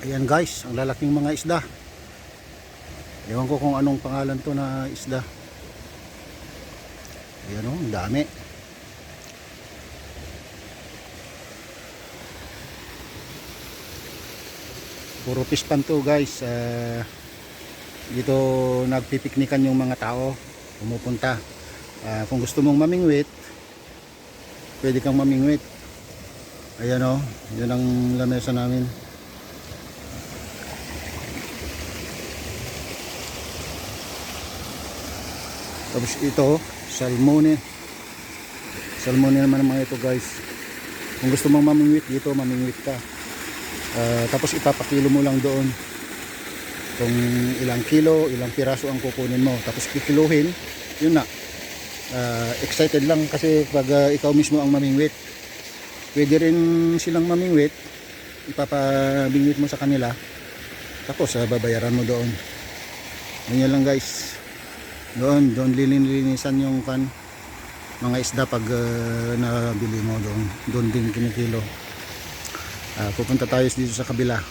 Ayan guys, ang lalaking mga isda. Ewan ko kung anong pangalan to na isda. Ayan o, ang dami. Puro pispan to guys. Dito nagpipiknikan yung mga tao, pumupunta. Kung gusto mong mamingwit, pwede kang mamingwit. Ayan o, yun ang lamesa namin. Tapos ito, salmone. Salmone naman ang mga ito guys. Kung gusto mong mamingwit dito, mamingwit ka. Tapos ipapakilo mo lang doon kung ilang kilo, ilang piraso ang kukunin mo. Tapos kikiluhin, yun na. Excited lang kasi pag ikaw mismo ang mamingwit. Pwede rin silang mamingwit, ipapabingwit mo sa kanila. Tapos babayaran mo doon. Ganyan lang guys. Doon lilinisan yung mga isda pag nabili mo doon din kinikilo. Pupunta tayo dito sa kabila.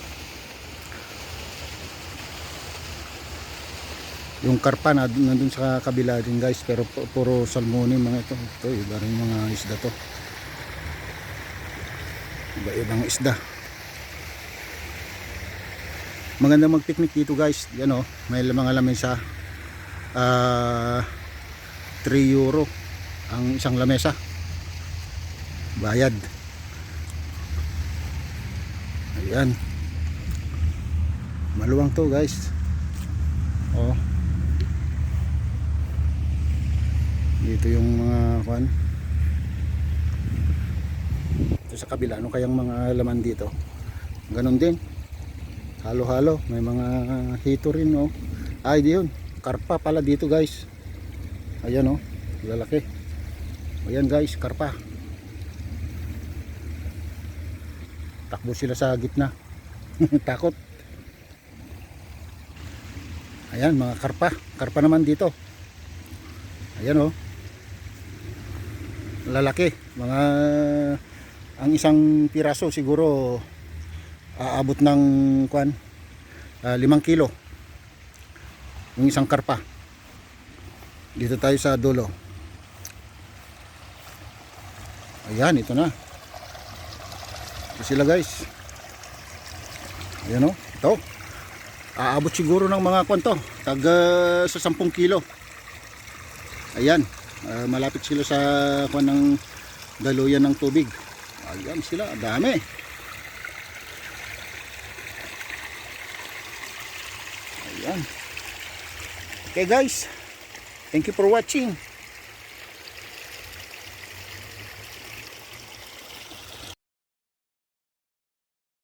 Yung karpa na nandun sa kabila din guys, pero puro salmone mga ito. Ito iba rin mga isda to. Iba-ibang isda. Maganda mag-picnic dito guys. Yan o, may mga lamesa. 3 euro ang isang lamesa. Bayad. Ayan. Maluwang to guys. Oh. Dito yung mga kwan. Ito sa kabila, ano kayang mga laman dito? Ganon din. Halo-halo, may mga hito rin oh. Ay, di yun. Karpa pala dito guys. Ayan oh, lalaki. Ayan guys, karpa. Takbo sila sa gitna. Takot. Ayan mga karpa. Karpa naman dito. Ayan oh. Lalaki. Mga ang isang piraso siguro aabot ng 5 kilo. Yung isang karpa. Dito tayo sa dulo. Ayan, ito na. Ito sila guys. Ayan o, ito. Aabot siguro ng mga kwanto. Sa 10 kilo. Ayan. Malapit sila sa kwan ng daluyan ng tubig. Ayan sila, dami. Ayan. Okay guys, thank you for watching.